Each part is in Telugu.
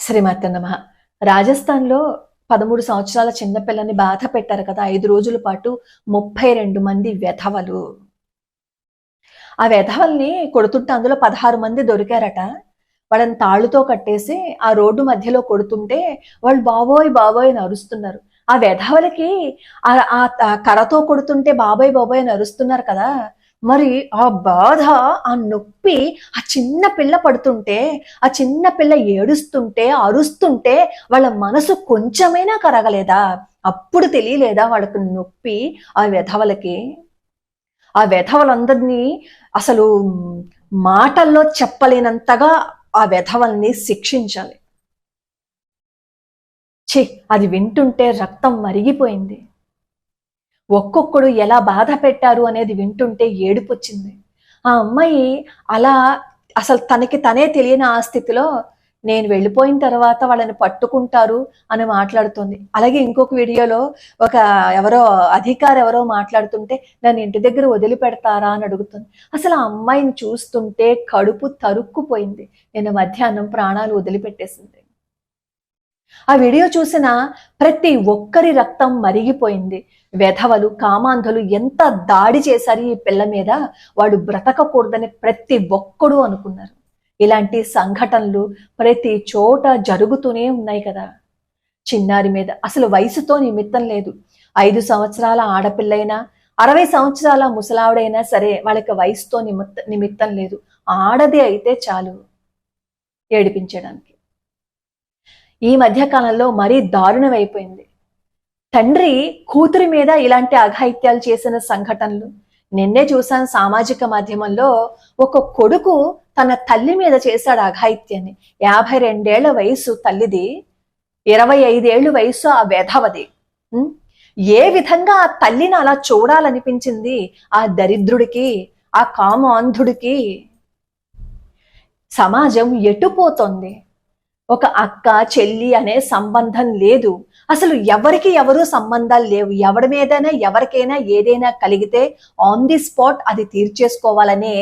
శ్రీమాత నమః. రాజస్థాన్లో 13 సంవత్సరాల చిన్నపిల్లని బాధ పెట్టారు కదా, 5 రోజుల పాటు. 32 మంది వెధవలు. ఆ వెధవల్ని కొడుతుంటే అందులో 16 మంది దొరికారట. వాళ్ళని తాళ్ళుతో కట్టేసి ఆ రోడ్డు మధ్యలో కొడుతుంటే వాళ్ళు బాబోయ్ బాబోయ్ అని అరుస్తున్నారు. ఆ వెధవలకి ఆ కర్రతో కొడుతుంటే బాబోయ్ బాబోయ్ అని అరుస్తున్నారు కదా, మరి ఆ బాధ, ఆ నొప్పి ఆ చిన్న పిల్ల పడుతుంటే, ఆ చిన్న పిల్ల ఏడుస్తుంటే అరుస్తుంటే వాళ్ళ మనసు కొంచెమైనా కరగలేదా? అప్పుడు తెలియలేదా వాళ్ళకి నొప్పి? ఆ వెధవలకి, ఆ వెధవలందరినీ అసలు మాటల్లో చెప్పలేనంతగా ఆ వెధవల్ని శిక్షించాలి. ఛీ, అది వింటుంటే రక్తం మరిగిపోయింది. ఒక్కొక్కడు ఎలా బాధ పెట్టారు అనేది వింటుంటే ఏడుపొచ్చింది. ఆ అమ్మాయి అలా అసలు తనకి తనే తెలియని ఆ స్థితిలో నేను వెళ్ళిపోయిన తర్వాత వాళ్ళని పట్టుకుంటారు అని మాట్లాడుతుంది. అలాగే ఇంకొక వీడియోలో ఒక అధికారి ఎవరో మాట్లాడుతుంటే నన్ను ఇంటి దగ్గర వదిలిపెడతారా అని అడుగుతుంది. అసలు ఆ అమ్మాయిని చూస్తుంటే కడుపు తరుక్కుపోయింది. నిన్న మధ్యాహ్నం ప్రాణాలు వదిలిపెట్టేసింది. ఆ వీడియో చూసిన ప్రతి ఒక్కరి రక్తం మరిగిపోయింది. వెధవలు, కామాంధులు ఎంత దాడి చేశారు ఈ పిల్ల మీద, వాడు బ్రతకకూడదని ప్రతి ఒక్కడు అనుకున్నారు. ఇలాంటి సంఘటనలు ప్రతి చోట జరుగుతూనే ఉన్నాయి కదా. చిన్నారి మీద అసలు వయసుతో నిమిత్తం లేదు. 5 సంవత్సరాల ఆడపిల్లైనా 60 సంవత్సరాల ముసలావిడైనా సరే వాళ్ళకి వయసుతో నిమిత్తం లేదు. ఆడది అయితే చాలు ఏడిపించడానికి. ఈ మధ్య కాలంలో మరీ దారుణమైపోయింది. తండ్రి కూతురి మీద ఇలాంటి అఘాయిత్యాలు చేసిన సంఘటనలు నిన్నే చూశాను సామాజిక మాధ్యమంలో. ఒక కొడుకు తన తల్లి మీద చేశాడు అఘాయిత్యాన్ని. 52 ఏళ్ల వయసు తల్లిది, 25 ఏళ్ళు వయసు ఆ వెధవది. ఏ విధంగా ఆ తల్లిని అలా చూడాలనిపించింది ఆ దరిద్రుడికి, ఆ కామాంధుడికి? సమాజం ఎటుపోతోంది? ఒక అక్క చెల్లి అనే సంబంధం లేదు. అసలు ఎవరికి ఎవరు సంబంధాలు లేవు. ఎవరి మీదైనా ఎవరికైనా ఏదైనా కలిగితే ఆన్ ది స్పాట్ అది తీర్చేసుకోవాలనే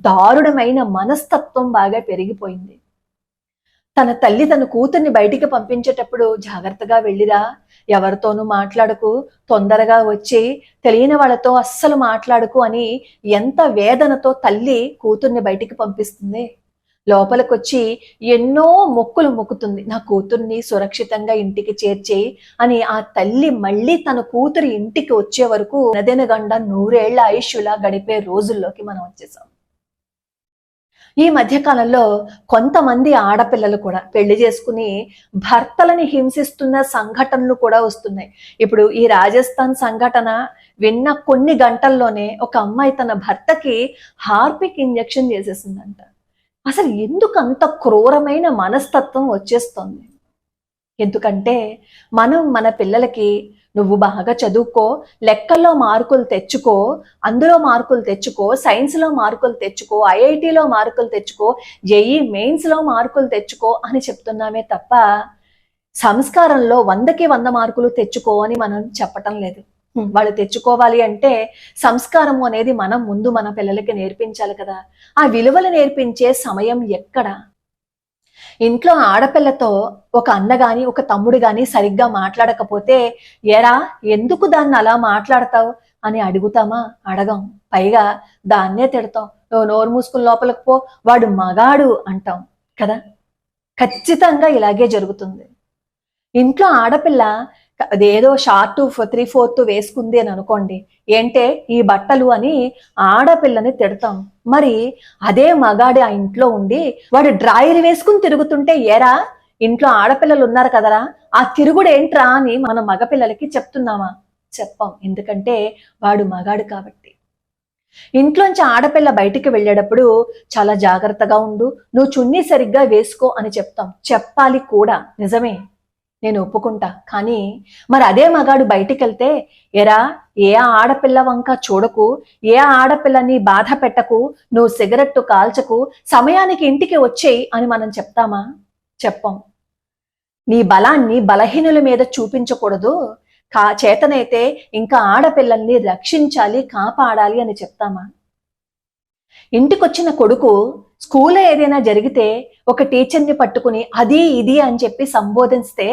దారుణమైన మనస్తత్వం బాగా పెరిగిపోయింది. తన తల్లి తన కూతుర్ని బయటికి పంపించేటప్పుడు జాగ్రత్తగా వెళ్ళిరా, ఎవరితోనూ మాట్లాడకు, తొందరగా వచ్చి తెలియని వాళ్ళతో అస్సలు మాట్లాడకు అని ఎంత వేదనతో తల్లి కూతుర్ని బయటికి పంపిస్తుంది. లోపలికొచ్చి ఎన్నో మొక్కులు మొక్కుతుంది, నా కూతుర్ని సురక్షితంగా ఇంటికి చేర్చేయి అని. ఆ తల్లి మళ్ళీ తన కూతురు ఇంటికి వచ్చే వరకు నదెనగండ 100 ఏళ్ల ఆయుష్లా గడిపే రోజుల్లోకి మనం వచ్చేసాం. ఈ మధ్యకాలంలో కొంతమంది ఆడపిల్లలు కూడా పెళ్లి చేసుకుని భర్తలని హింసిస్తున్న సంఘటనలు కూడా వస్తున్నాయి. ఇప్పుడు ఈ రాజస్థాన్ సంఘటన విన్న కొన్ని గంటల్లోనే ఒక అమ్మాయి తన భర్తకి హార్పిక్ ఇంజెక్షన్ చేసేసిందంట. అసలు ఎందుకు అంత క్రూరమైన మనస్తత్వం వచ్చేస్తుంది? ఎందుకంటే మనం మన పిల్లలకి నువ్వు బాగా చదువుకో, లెక్కల్లో మార్కులు తెచ్చుకో, అందులో మార్కులు తెచ్చుకో, సైన్స్లో మార్కులు తెచ్చుకో, ఐఐటీలో మార్కులు తెచ్చుకో, జేఈ మెయిన్స్లో మార్కులు తెచ్చుకో అని చెప్తున్నామే తప్ప సంస్కారంలో 100కి 100 మార్కులు తెచ్చుకో అని మనం చెప్పటం లేదు. వాళ్ళు తెచ్చుకోవాలి అంటే సంస్కారము అనేది మనం ముందు మన పిల్లలకి నేర్పించాలి కదా. ఆ విలువలు నేర్పించే సమయం ఎక్కడ? ఇంట్లో ఆడపిల్లతో ఒక అన్న గాని ఒక తమ్ముడు గాని సరిగ్గా మాట్లాడకపోతే ఎరా ఎందుకు దాన్ని అలా మాట్లాడతావు అని అడుగుతామా? అడగం. పైగా దాన్నే తిడతాం. నువ్వు నోరు మూసుకుని లోపలికి పో, వాడు మగాడు అంటాం కదా. ఖచ్చితంగా ఇలాగే జరుగుతుంది. ఇంట్లో ఆడపిల్ల అదేదో షార్ట్ 3/4 వేసుకుంది అని అనుకోండి, ఏంటే ఈ బట్టలు అని ఆడపిల్లని తిడతాం. మరి అదే మగాడి ఆ ఇంట్లో ఉండి వాడు డ్రాయర్ వేసుకుని తిరుగుతుంటే ఏరా ఇంట్లో ఆడపిల్లలు ఉన్నారు కదరా, ఆ తిరుగుడు ఏంట్రా అని మన మగపిల్లలకి చెప్తున్నామా? చెప్పాం. ఎందుకంటే వాడు మగాడు కాబట్టి. ఇంట్లోంచి ఆడపిల్ల బయటికి వెళ్ళేటప్పుడు చాలా జాగ్రత్తగా ఉండు, నువ్వు చున్నీ సరిగ్గా వేసుకో అని చెప్తాం. చెప్పాలి కూడా, నిజమే, నేను ఒప్పుకుంటా. కానీ మరి అదే మగాడు బయటికి వెళ్తే ఎరా ఏ ఆడపిల్ల వంక చూడకు, ఏ ఆడపిల్లని బాధ పెట్టకు, నువ్వు సిగరెట్టు కాల్చకు, సమయానికి ఇంటికి వచ్చేయి అని మనం చెప్తామా? చెప్పం. నీ బలాన్ని బలహీనుల మీద చూపించకూడదు, చేతనైతే ఇంకా ఆడపిల్లల్ని రక్షించాలి, కాపాడాలి అని చెప్తామా? ఇంటికొచ్చిన కొడుకు స్కూల్లో ఏదైనా జరిగితే ఒక టీచర్ని పట్టుకుని అది ఇది అని చెప్పి సంబోధిస్తే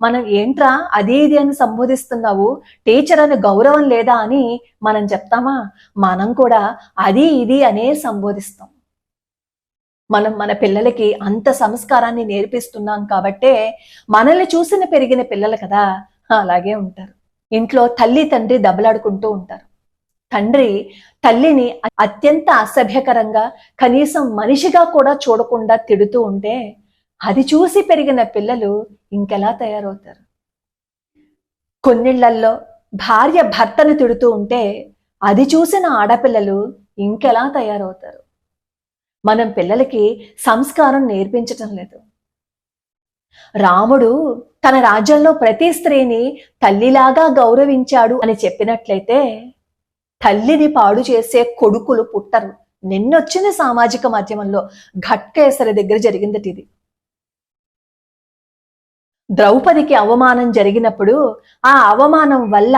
మనం ఏంట్రా అది ఇది అని సంబోధిస్తున్నావు, టీచర్ అని గౌరవం లేదా అని మనం చెప్తామా? మనం కూడా అది ఇది అనే సంబోధిస్తాం. మనం మన పిల్లలకి అంత సంస్కారాన్ని నేర్పిస్తున్నాం కాబట్టే మనల్ని చూసిన పెరిగిన పిల్లలు కదా అలాగే ఉంటారు. ఇంట్లో తల్లి తండ్రి దెబ్బలాడుకుంటూ ఉంటారు. తండ్రి తల్లిని అత్యంత అసభ్యకరంగా కనీసం మనిషిగా కూడా చూడకుండా తిడుతూ ఉంటే అది చూసి పెరిగిన పిల్లలు ఇంకెలా తయారవుతారు? కొన్నిళ్లల్లో భార్య భర్తను తిడుతూ ఉంటే అది చూసిన ఆడపిల్లలు ఇంకెలా తయారవుతారు? మనం పిల్లలకి సంస్కారం నేర్పించటం లేదు. రాముడు తన రాజ్యంలో ప్రతి స్త్రీని తల్లిలాగా గౌరవించాడు అని చెప్పినట్లయితే తల్లిని పాడు చేసే కొడుకులు పుట్టరు. నిన్నొచ్చిన సామాజిక మాధ్యమంలో ఘట్కేసరి దగ్గర జరిగిందట ఇది. ద్రౌపదికి అవమానం జరిగినప్పుడు ఆ అవమానం వల్ల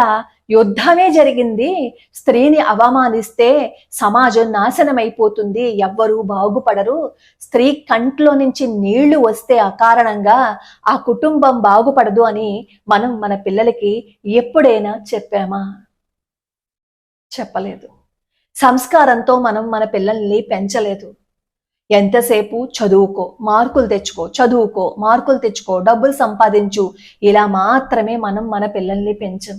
యుద్ధమే జరిగింది. స్త్రీని అవమానిస్తే సమాజం నాశనం అయిపోతుంది, ఎవ్వరూ బాగుపడరు, స్త్రీ కంట్లో నుంచి నీళ్లు వస్తే అకారణంగా ఆ కుటుంబం బాగుపడదు అని మనం మన పిల్లలకి ఎప్పుడైనా చెప్పామా? చెప్పలేదు. సంస్కారంతో మనం మన పిల్లల్ని పెంచలేదు. ఎంతసేపు చదువుకో, మార్కులు తెచ్చుకో, చదువుకో, మార్కులు తెచ్చుకో, డబ్బులు సంపాదించు, ఇలా మాత్రమే మనం మన పిల్లల్ని పెంచం.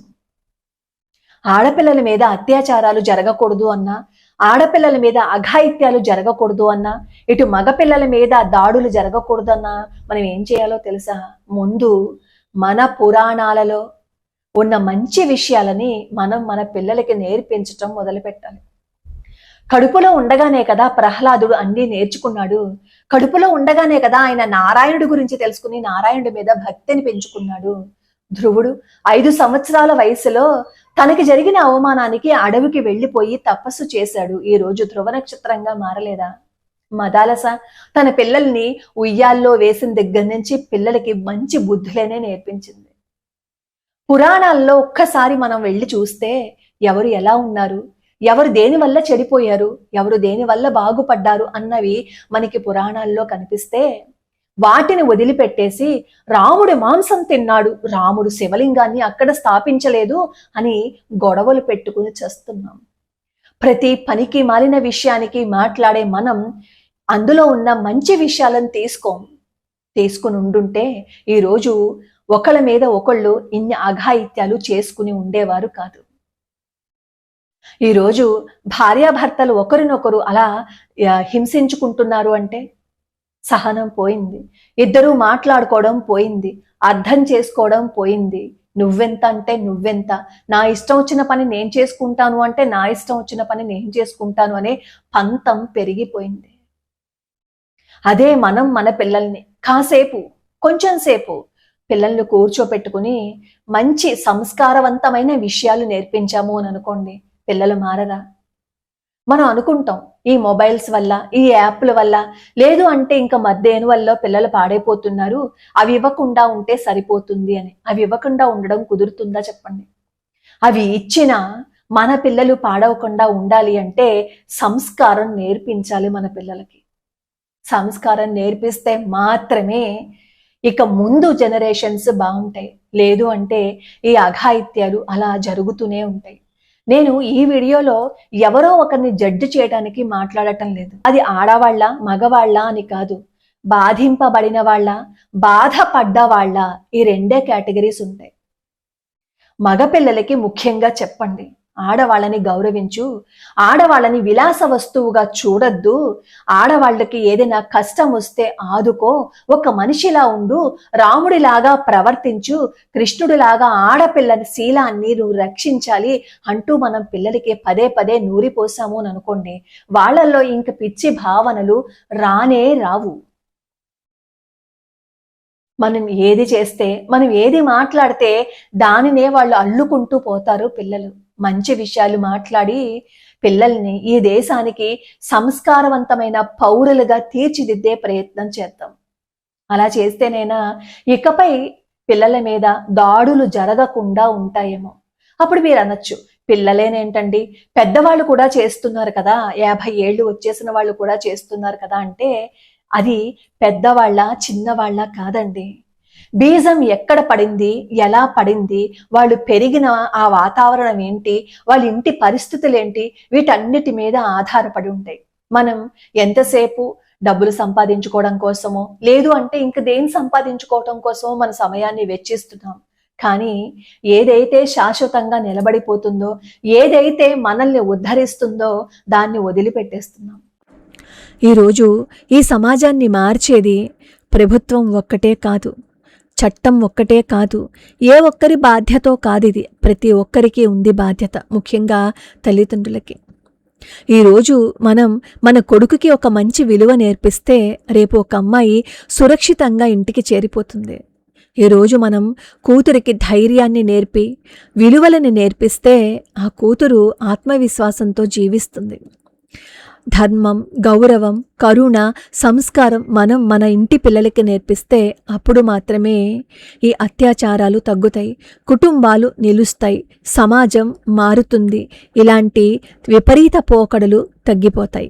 ఆడపిల్లల మీద అత్యాచారాలు జరగకూడదు అన్నా, ఆడపిల్లల మీద అఘాయిత్యాలు జరగకూడదు అన్నా, ఇటు మగపిల్లల మీద దాడులు జరగకూడదు అన్నా మనం ఏం చేయాలో తెలుసా? ముందు మన పురాణాలలో ఉన్న మంచి విషయాలని మనం మన పిల్లలకి నేర్పించటం మొదలుపెట్టాలి. కడుపులో ఉండగానే కదా ప్రహ్లాదుడు అన్నీ నేర్చుకున్నాడు. కడుపులో ఉండగానే కదా ఆయన నారాయణుడి గురించి తెలుసుకుని నారాయణుడి మీద భక్తిని పెంచుకున్నాడు. ధ్రువుడు 5 సంవత్సరాల వయసులో తనకి జరిగిన అవమానానికి అడవికి వెళ్ళిపోయి తపస్సు చేశాడు. ఈ రోజు ధ్రువ నక్షత్రంగా మారలేదా? మదాలస తన పిల్లల్ని ఉయ్యాల్లో వేసిన దగ్గర నుంచి పిల్లలకి మంచి బుద్ధులనే నేర్పించింది. పురాణాల్లో ఒక్కసారి మనం వెళ్ళి చూస్తే ఎవరు ఎలా ఉన్నారు, ఎవరు దేని వల్ల చెడిపోయారు, ఎవరు దేని వల్ల బాగుపడ్డారు అన్నవి మనకి పురాణాల్లో కనిపిస్తే వాటిని వదిలిపెట్టేసి రాముడు మాంసం తిన్నాడు, రాముడు శివలింగాన్ని అక్కడ స్థాపించలేదు అని గొడవలు పెట్టుకుని చేస్తున్నాం. ప్రతి పనికి మాలిన విషయానికి మాట్లాడే మనం అందులో ఉన్న మంచి విషయాలను తీసుకుని ఉండుంటే ఈరోజు ఒకళ్ళ మీద ఒకళ్ళు ఇన్ని అఘాయిత్యాలు చేసుకుని ఉండేవారు కాదు. ఈరోజు భార్యాభర్తలు ఒకరినొకరు అలా హింసించుకుంటున్నారు అంటే సహనం పోయింది, ఇద్దరూ మాట్లాడుకోవడం పోయింది, అర్థం చేసుకోవడం పోయింది. నువ్వెంత అంటే నువ్వెంత, నా ఇష్టం వచ్చిన పని నేను చేసుకుంటాను అంటే నా ఇష్టం వచ్చిన పని నేను చేసుకుంటాను అనే పంతం పెరిగిపోయింది. అదే మనం మన పిల్లల్ని కాసేపు కొంచెం సేపు పిల్లల్ని కూర్చోపెట్టుకుని మంచి సంస్కారవంతమైన విషయాలు నేర్పించాము అని అనుకోండి, పిల్లలు మారరా? మనం అనుకుంటాం ఈ మొబైల్స్ వల్ల, ఈ యాప్ల వల్ల, లేదు అంటే ఇంకా మధ్యాహ్నం వల్ల పిల్లలు పాడైపోతున్నారు, అవి ఇవ్వకుండా ఉంటే సరిపోతుంది అని. అవి ఇవ్వకుండా ఉండడం కుదురుతుందా చెప్పండి? అవి ఇచ్చినా మన పిల్లలు పాడవకుండా ఉండాలి అంటే సంస్కారం నేర్పించాలి మన పిల్లలకి. సంస్కారం నేర్పిస్తే మాత్రమే ఇక ముందు జనరేషన్స్ బాగుంటాయి. లేదు అంటే ఈ అఘాయిత్యాలు అలా జరుగుతూనే ఉంటాయి. నేను ఈ వీడియోలో ఎవరో ఒకరిని జడ్జి చేయడానికి మాట్లాడటం లేదు. అది ఆడవాళ్ళ మగవాళ్ళ అని కాదు, బాధింపబడిన వాళ్ళ బాధపడ్డ వాళ్ళ ఈ 2 కేటగిరీస్ ఉంటాయి. మగపిల్లలకి ముఖ్యంగా చెప్పండి, ఆడవాళ్ళని గౌరవించు, ఆడవాళ్ళని విలాస వస్తువుగా చూడొద్దు, ఆడవాళ్ళకి ఏదైనా కష్టం వస్తే ఆదుకో, ఒక మనిషిలా ఉండు, రాముడిలాగా ప్రవర్తించు, కృష్ణుడిలాగా ఆడపిల్లని శీలాన్ని నువ్వు రక్షించాలి అంటూ మనం పిల్లలకి పదే పదే నూరిపోసాము అని అనుకోండి, వాళ్ళల్లో ఇంక పిచ్చి భావనలు రానే రావు. మనం ఏది చేస్తే, మనం ఏది మాట్లాడితే దానినే వాళ్ళు అల్లుకుంటూ పోతారు పిల్లలు. మంచి విషయాలు మాట్లాడి పిల్లల్ని ఈ దేశానికి సంస్కారవంతమైన పౌరులుగా తీర్చిదిద్దే ప్రయత్నం చేద్దాం. అలా చేస్తేనైనా ఇకపై పిల్లల మీద దాడులు జరగకుండా ఉంటాయేమో. అప్పుడు మీరు అనొచ్చు, పిల్లలేనేంటండి, పెద్దవాళ్ళు కూడా చేస్తున్నారు కదా, 50 ఏళ్ళు వచ్చేసిన వాళ్ళు కూడా చేస్తున్నారు కదా అంటే అది పెద్దవాళ్ళ చిన్నవాళ్ళ కాదండి. బీజం ఎక్కడ పడింది, ఎలా పడింది, వాళ్ళు పెరిగిన ఆ వాతావరణం ఏంటి, వాళ్ళ ఇంటి పరిస్థితులేంటి, వీటన్నిటి మీద ఆధారపడి ఉంటాయి. మనం ఎంతసేపు డబ్బులు సంపాదించుకోవడం కోసమో, లేదు అంటే ఇంక దేన్ని సంపాదించుకోవటం కోసమో మన సమయాన్ని వెచ్చిస్తున్నాం. కానీ ఏదైతే శాశ్వతంగా నిలబడిపోతుందో, ఏదైతే మనల్ని ఉద్ధరిస్తుందో దాన్ని వదిలిపెట్టేస్తున్నాం. ఈరోజు ఈ సమాజాన్ని మార్చేది ప్రభుత్వం ఒక్కటే కాదు, చట్టం ఒక్కటే కాదు, ఏ ఒక్కరి బాధ్యతో కాదు, ఇది ప్రతి ఒక్కరికి ఉంది బాధ్యత, ముఖ్యంగా తల్లిదండ్రులకి. ఈరోజు మనం మన కొడుకుకి ఒక మంచి విలువ నేర్పిస్తే రేపు ఒక అమ్మాయి సురక్షితంగా ఇంటికి చేరిపోతుంది. ఈరోజు మనం కూతురికి ధైర్యాన్ని నేర్పి విలువలని నేర్పిస్తే ఆ కూతురు ఆత్మవిశ్వాసంతో జీవిస్తుంది. ధర్మం, గౌరవం, కరుణ, సంస్కారం మనం మన ఇంటి పిల్లలకి నేర్పిస్తే అప్పుడు మాత్రమే ఈ అత్యాచారాలు తగ్గుతాయి, కుటుంబాలు నిలుస్తాయి, సమాజం మారుతుంది, ఇలాంటి విపరీత పోకడలు తగ్గిపోతాయి.